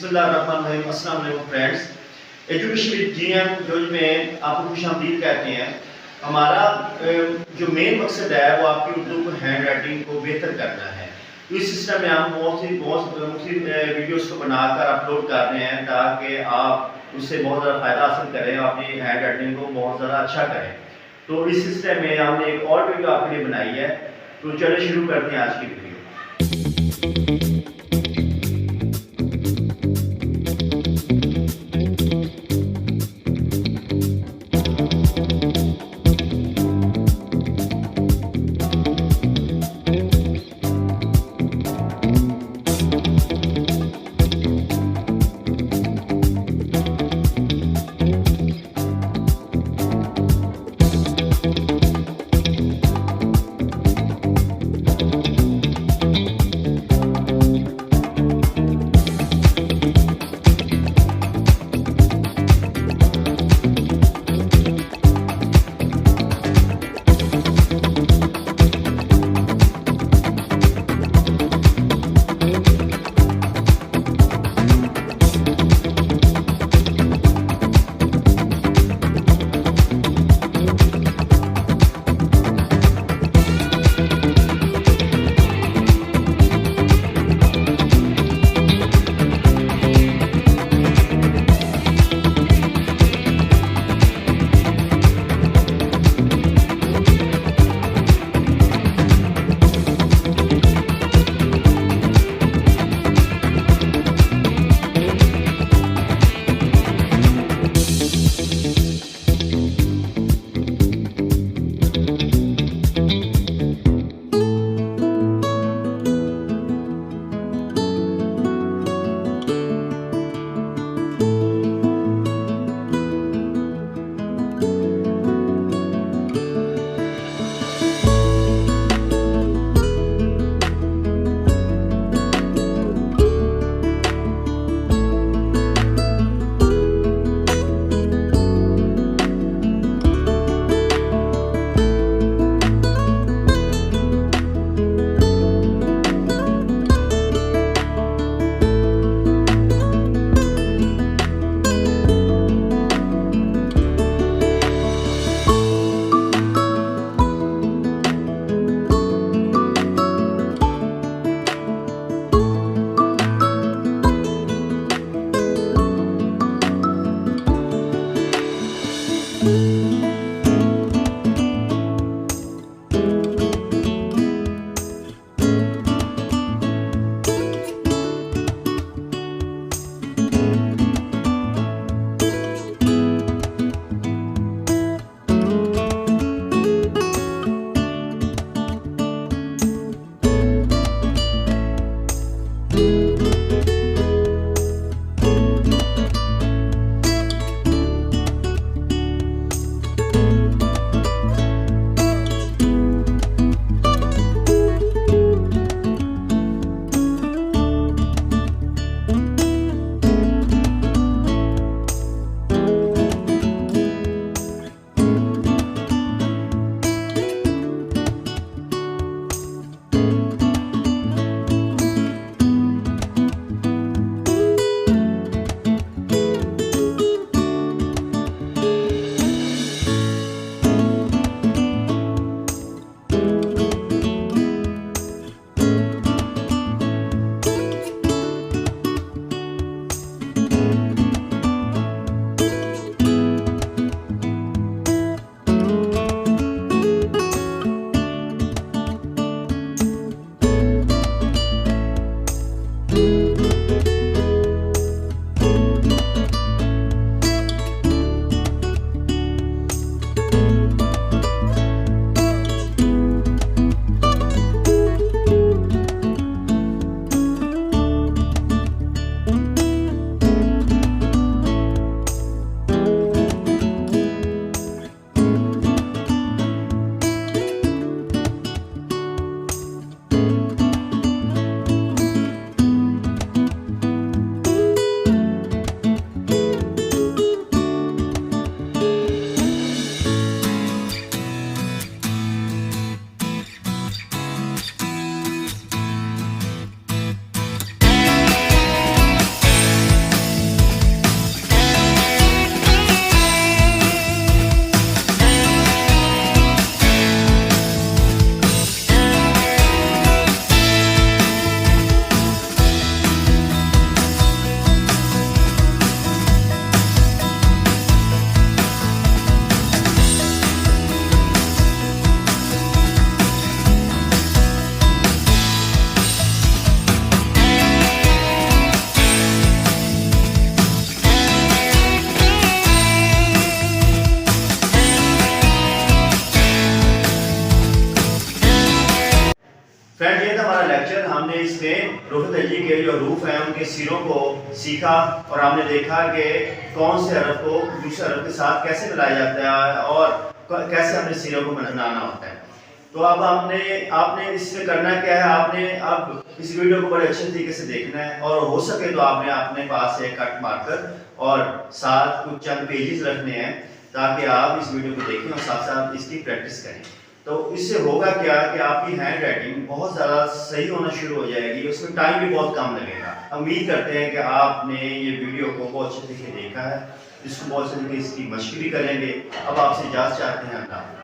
बिस्मिल्लाहिर्रहमानिर्रहीम। अस्सलाम वालेकुम फ्रेंड्स। एजुकेशन विद जीएम जोज में आपको खुशामदीद कहते हैं। हमारा जो मेन मकसद है वो आपकी उर्दू को हैंड राइटिंग को बेहतर करना है। तो इस सिस्टम में हम बहुत वीडियोस को बनाकर अपलोड कर रहे हैं ताकि आप उससे बहुत ज़्यादा फ़ायदा हासिल करें, अपनी हैंड राइटिंग को बहुत ज़्यादा अच्छा करें। तो इस सिस्टम में हमने एक और वीडियो आपके लिए बनाई है। तो चलिए शुरू करते हैं आज की वीडियो। रुफ़ तहज़ीब के जो हरूफ हैं उनके सिरों को सीखा और हमने देखा कि कौन से हरफ को दूसरे हरफ के साथ कैसे मिलाया जाता है और कैसे अपने सिरों को बनाना होता है। तो अब आपने इसमें करना क्या है, आपने अब इस वीडियो को बड़े अच्छे तरीके से देखना है और हो सके तो आपने अपने पास से कट मारकर और साथ कुछ चंद पेजेस रखने हैं ताकि आप इस वीडियो को देखें और साथ साथ इसकी प्रैक्टिस करें। तो इससे होगा क्या कि आपकी हैंड राइटिंग बहुत ज़्यादा सही होना शुरू हो जाएगी, उसमें टाइम भी बहुत कम लगेगा। उम्मीद करते हैं कि आपने ये वीडियो को बहुत अच्छे तरीके देखा है, इसको बहुत अच्छे तरीके इसकी मशक भी करेंगे। अब आपसे इजाज़त चाहते हैं। अल्लाह।